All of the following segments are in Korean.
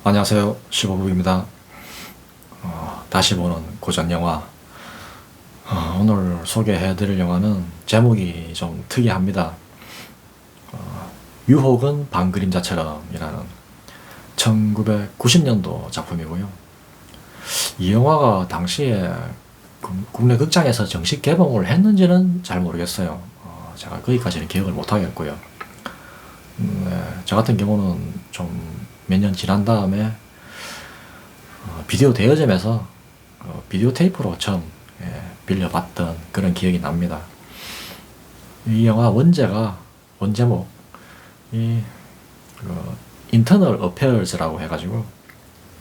안녕하세요. 실버부입니다. 다시 보는 고전 영화. 오늘 소개해드릴 영화는 제목이 좀 특이합니다. 유혹은 밤그림자처럼이라는 1990년도 작품이고요. 이 영화가 당시에 국내 극장에서 정식 개봉을 했는지는 잘 모르겠어요. 제가 거기까지는 기억을 못하겠고요. 네, 저 같은 경우는 좀 몇 년 지난 다음에 비디오 대여점에서 비디오 테이프로 처음 빌려봤던 그런 기억이 납니다. 이 영화 원제목 인터널 어페어즈라고 해가지고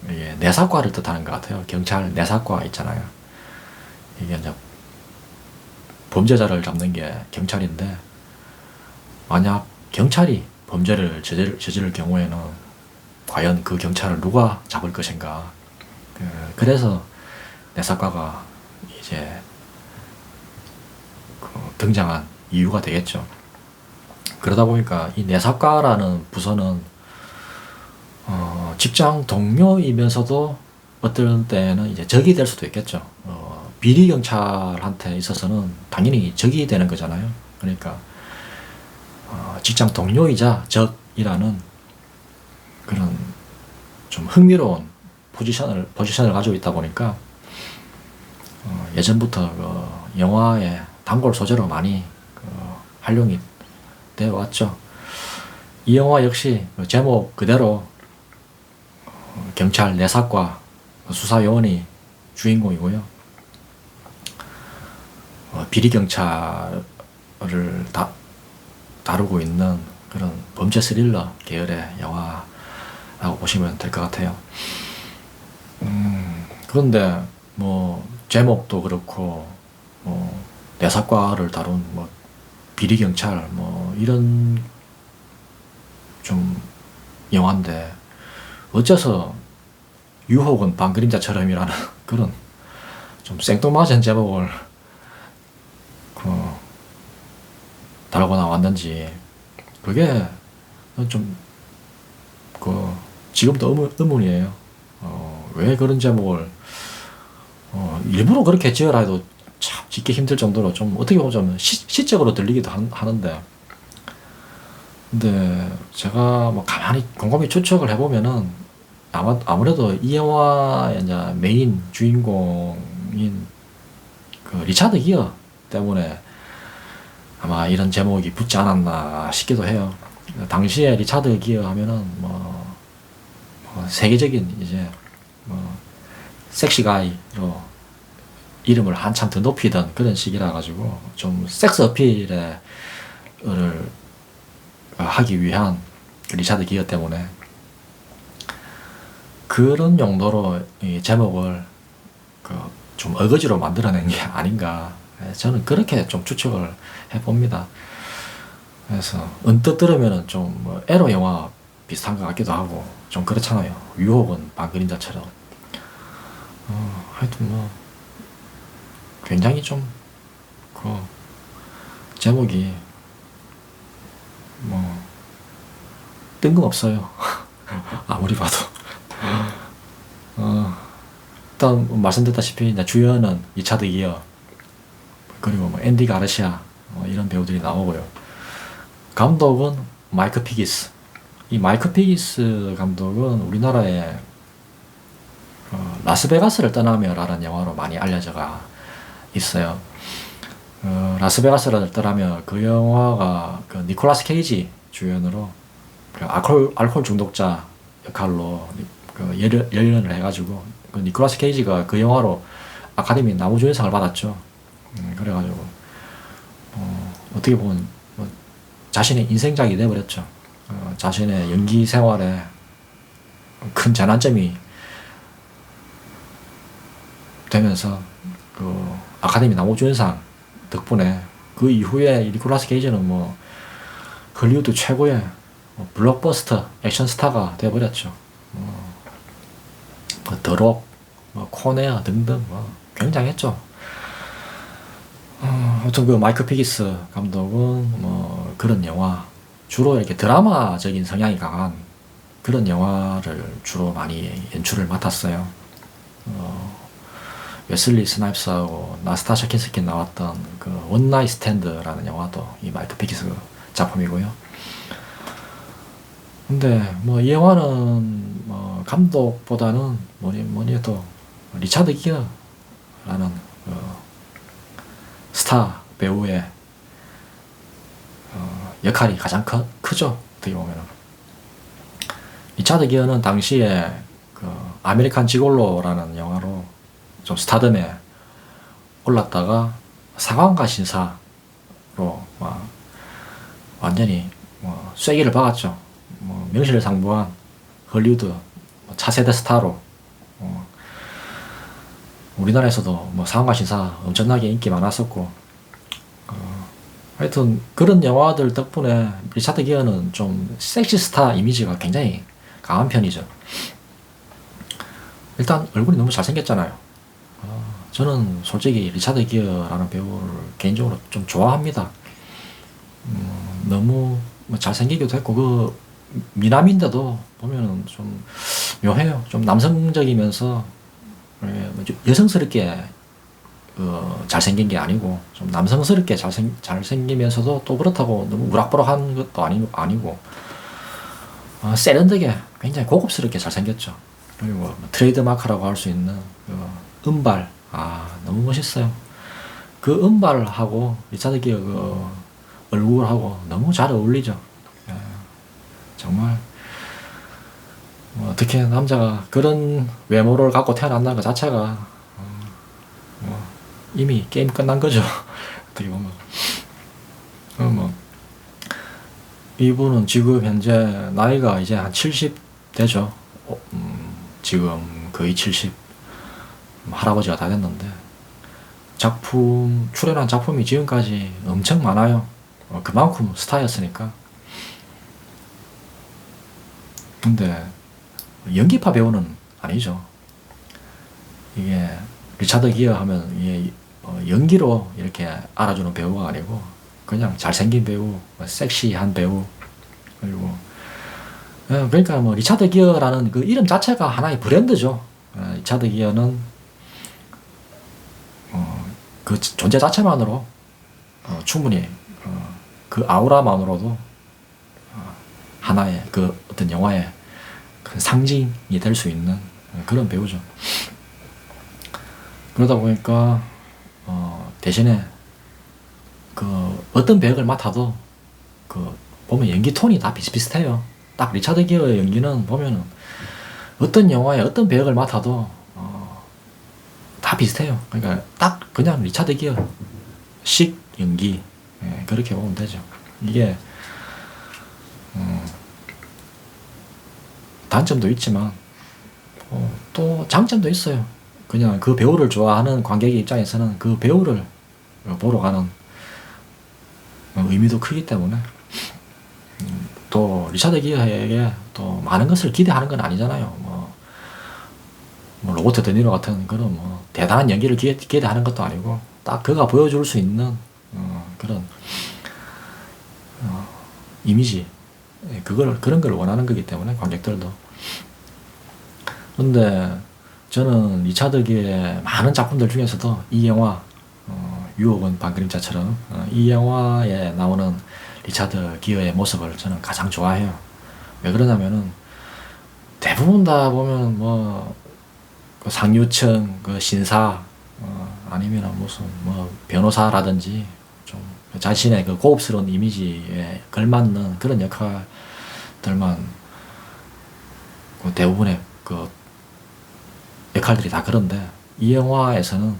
이게 내사과를 뜻하는 것 같아요. 경찰 내사과 있잖아요. 이게 이제 범죄자를 잡는 게 경찰인데, 만약 경찰이 범죄를 저지를 경우에는 과연 그 경찰을 누가 잡을 것인가. 그래서 내사과가 이제 등장한 이유가 되겠죠. 그러다 보니까 이 내사과라는 부서는 직장 동료이면서도 어떤 때는 이제 적이 될 수도 있겠죠. 비리 경찰한테 있어서는 당연히 적이 되는 거잖아요. 그러니까 직장 동료이자 적이라는 그런 좀 흥미로운 포지션을 가지고 있다 보니까 예전부터 영화의 단골 소재로 많이 활용이 되어 왔죠. 이 영화 역시 제목 그대로 경찰 내사과 수사요원이 주인공이고요. 비리 경찰을 다루고 있는 그런 범죄 스릴러 계열의 영화라고 보시면 될 것 같아요. 그런데 뭐 제목도 그렇고 내사과를 다룬 비리 경찰 이런 좀 영화인데, 어째서 유혹은 밤그림자처럼이라는 그런 좀 생뚱맞은 제목을 달고 나왔는지, 그게 좀 지금도 의문이에요. 왜 그런 제목을 일부러 그렇게 지어라 해도 참 짓기 힘들 정도로 좀 어떻게 보면 좀 시적으로 들리기도 하는데, 근데 제가 가만히 곰곰이 추측을 해보면은 아무래도 이 영화의 이제 메인 주인공인 리차드 기어 때문에 아마 이런 제목이 붙지 않았나 싶기도 해요. 당시에 리차드 기어 하면은 세계적인 이제 섹시가이로 이름을 한참 더 높이던 그런 시기라 가지고 좀 섹스 어필을 하기 위한 리차드 기어 때문에 그런 용도로 이 제목을 좀 어거지로 만들어낸 게 아닌가, 저는 그렇게 좀 추측을 해봅니다. 그래서 언뜻 들으면은 좀 에로 영화 비슷한 것 같기도 하고 좀 그렇잖아요. 유혹은 밤그림자처럼. 하여튼 굉장히 좀 제목이 뜬금없어요. 아무리 봐도. 일단 말씀드렸다시피 이제 주연은 리차드 기어, 그리고 앤디 가르시아 이런 배우들이 나오고요. 감독은 마이크 피기스. 이 마이크 피기스 감독은 우리나라에 라스베가스를 떠나며라는 영화로 많이 알려져가 있어요. 라스베가스를 떠나며 그 영화가 니콜라스 케이지 주연으로 알코올 중독자 역할로 열연을 해가지고 니콜라스 케이지가 그 영화로 아카데미 나무주연상을 받았죠. 그래가지고 어떻게 보면 자신의 인생작이 돼버렸죠. 자신의 연기 생활에 큰 전환점이 되면서 아카데미 나무주연상 덕분에 그 이후에 니콜라스 케이지는 헐리우드 최고의 블록버스터 액션 스타가 돼버렸죠. 더록, 코네아 등등 굉장했죠. 아무튼 마이크 피기스 감독은 그런 영화, 주로 이렇게 드라마적인 성향이 강한 그런 영화를 주로 많이 연출을 맡았어요. 웨슬리 스나이프스하고 나스타샤 킨스키 나왔던 그 원나잇 스탠드라는 영화도 이 마이크 피키스 작품이고요. 근데 뭐 이 영화는 뭐 감독보다는 뭐니 해도 리차드 기어라는 스타 배우의 역할이 가장 크죠. 어떻게 보면은 리차드 기어는 당시에 그 아메리칸 지골로라는 영화로 좀 스타덤에 올랐다가 사관과 신사로 막 완전히 뭐 쐐기를 박았죠. 뭐 명실상부한 헐리우드 차세대 스타로 우리나라에서도 뭐 사관과 신사 엄청나게 인기 많았었고 하여튼 그런 영화들 덕분에 리차드 기어는 좀 섹시 스타 이미지가 굉장히 강한 편이죠. 일단 얼굴이 너무 잘생겼잖아요. 저는 솔직히 리차드 기어라는 배우를 개인적으로 좀 좋아합니다. 너무 뭐 잘생기기도 했고 그 미남인데도 보면은 좀 묘해요. 좀 남성적이면서 여성스럽게 잘생긴 게 아니고 좀 남성스럽게 잘생기면서도 또 그렇다고 너무 우락부락한 것도 아니고 세련되게 굉장히 고급스럽게 잘생겼죠. 그리고 트레이드 마크라고 할 수 있는 그 은발 너무 멋있어요. 그 은발하고 리차드 기어 그 얼굴하고 너무 잘 어울리죠. 정말 어떻게 남자가 그런 외모를 갖고 태어난다는 것 자체가 이미 게임 끝난 거죠. 어떻게 보면 뭐 이분은 지금 현재 나이가 이제 한 70 되죠. 지금 거의 70 할아버지가 다 됐는데 출연한 작품이 지금까지 엄청 많아요. 그만큼 스타였으니까. 근데 연기파 배우는 아니죠. 이게 리차드 기어 하면 이게 연기로 이렇게 알아주는 배우가 아니고 그냥 잘생긴 배우, 섹시한 배우, 그리고 그러니까 뭐 리차드 기어라는 그 이름 자체가 하나의 브랜드죠. 리차드 기어는 그 존재 자체만으로 충분히 그 아우라만으로도 하나의 그 어떤 영화의 그 상징이 될 수 있는 그런 배우죠. 그러다 보니까 대신에 그 어떤 배역을 맡아도 그 보면 연기 톤이 다 비슷비슷해요. 딱 리차드 기어의 연기는 보면은 어떤 영화에 어떤 배역을 맡아도 다 비슷해요. 그러니까 딱 그냥 리차드 기어 식 연기 그렇게 보면 되죠. 이게 단점도 있지만 또 장점도 있어요. 그냥 그 배우를 좋아하는 관객의 입장에서는 그 배우를 보러 가는 의미도 크기 때문에 또 리차드 기어에게 또 많은 것을 기대하는 건 아니잖아요. 뭐 로버트 드니로 같은 그런 뭐 대단한 연기를 기대하는 것도 아니고 딱 그가 보여줄 수 있는 그런 이미지 그런 걸 원하는 거기 때문에 관객들도. 근데 저는 리차드 기어의 많은 작품들 중에서도 이 영화 유혹은 반그림자처럼 이 영화에 나오는 리차드 기어의 모습을 저는 가장 좋아해요. 왜 그러냐면은 대부분 다 보면 뭐 그 상류층 그 신사 아니면 무슨 뭐 변호사라든지 좀 자신의 그 고급스러운 이미지에 걸맞는 그런 역할들만 그 대부분의 그 역할들이 다 그런데 이 영화에서는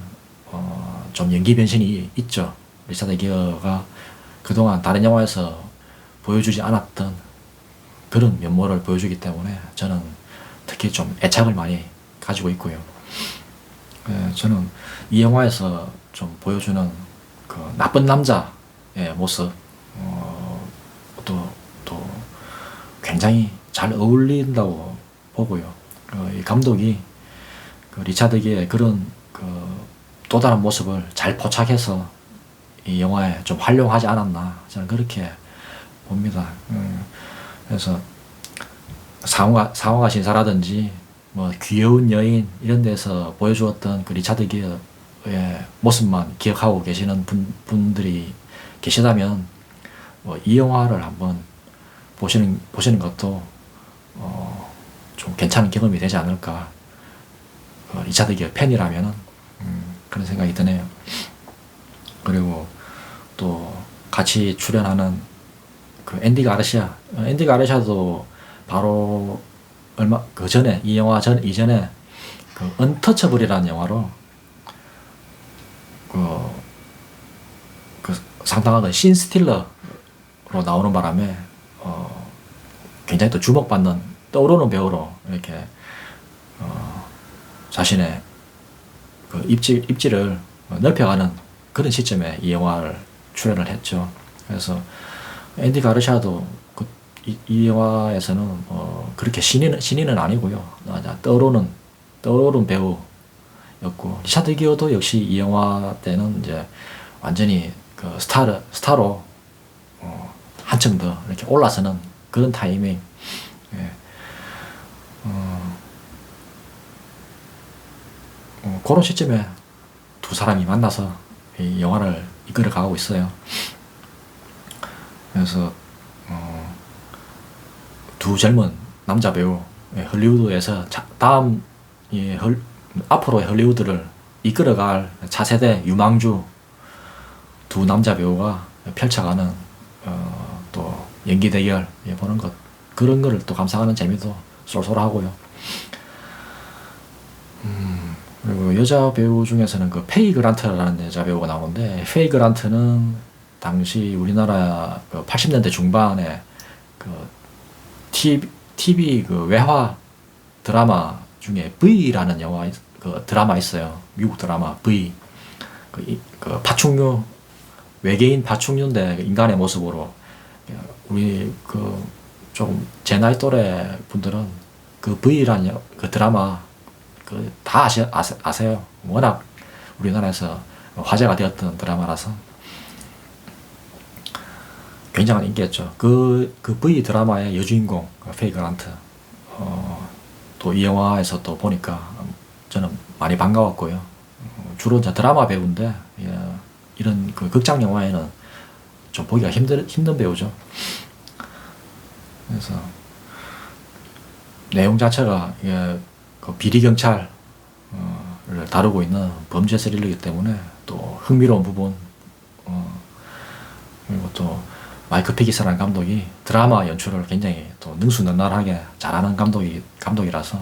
좀 연기 변신이 있죠. 리차드 기어가 그동안 다른 영화에서 보여주지 않았던 그런 면모를 보여주기 때문에 저는 특히 좀 애착을 많이 가지고 있고요. 저는 이 영화에서 좀 보여주는 그 나쁜 남자의 모습 또 굉장히 잘 어울린다고 보고요. 이 감독이 그 리차드 기어의 그런 그 또 다른 모습을 잘 포착해서 이 영화에 좀 활용하지 않았나 저는 그렇게 봅니다. 그래서 상호가 신사라든지 뭐 귀여운 여인 이런 데서 보여주었던 그 리차드 기어의 모습만 기억하고 계시는 분들이 계시다면 이 영화를 한번 보시는 것도 좀 괜찮은 경험이 되지 않을까. 리차드 기어 팬이라면은 그런 생각이 드네요. 그리고 또 같이 출연하는 그 앤디 가르시아도 바로 얼마 그 전에 이 영화 이전에 그 언터처블이라는 영화로 그 상당한 신 스틸러로 나오는 바람에 굉장히 또 주목받는 떠오르는 배우로 이렇게 자신의 그 입지를 넓혀가는 그런 시점에 이 영화를 출연을 했죠. 그래서 앤디 가르샤도 이 영화에서는 그렇게 신인은 아니고요. 떠오르는 배우였고, 리차드 기어도 역시 이 영화 때는 이제 완전히 그 스타로 한층 더 이렇게 올라서는 그런 타이밍. 예. 그런 시점에 두 사람이 만나서 이 영화를 이끌어 가고 있어요. 그래서 두 젊은 남자 배우, 헐리우드에서 다음 앞으로의 헐리우드를 이끌어갈 차세대 유망주 두 남자 배우가 펼쳐가는 또 연기 대결 보는 것, 그런 거를 또 감상하는 재미도 쏠쏠하고요. 그리고 여자 배우 중에서는 그 페이 그란트라는 여자 배우가 나오는데, 페이 그란트는 당시 우리나라 그 80년대 중반에 그 TV 그 외화 드라마 중에 V라는 영화 그 드라마 있어요. 미국 드라마 V. 그 파충류, 외계인 파충류인데 인간의 모습으로, 우리 그 좀 제 나이 또래 분들은 그 V라는 그 드라마 그 다 아세요. 워낙 우리나라에서 화제가 되었던 드라마라서 굉장한 인기였죠. 그 V 드라마의 여주인공 페이 그란트, 또 이 영화에서 또 보니까 저는 많이 반가웠고요. 주로 이제 드라마 배우인데, 이런 그 극장 영화에는 좀 보기가 힘든 배우죠. 그래서 내용 자체가 그 비리 경찰을 다루고 있는 범죄 스릴러이기 때문에 또 흥미로운 부분, 그리고 또 마이크 피기스라는 감독이 드라마 연출을 굉장히 또 능수능란하게 잘하는 감독이라서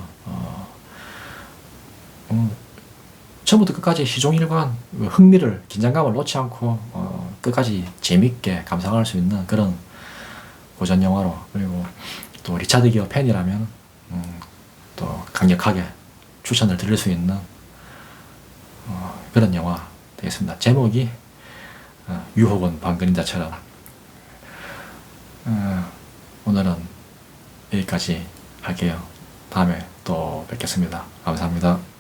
처음부터 끝까지 시종일관 흥미를, 긴장감을 놓지 않고 끝까지 재밌게 감상할 수 있는 그런 고전 영화로, 그리고 또 리차드 기어 팬이라면 또 강력하게 추천을 드릴 수 있는 그런 영화 되겠습니다. 제목이 유혹은 방그림자처럼. 오늘은 여기까지 할게요. 다음에 또 뵙겠습니다. 감사합니다.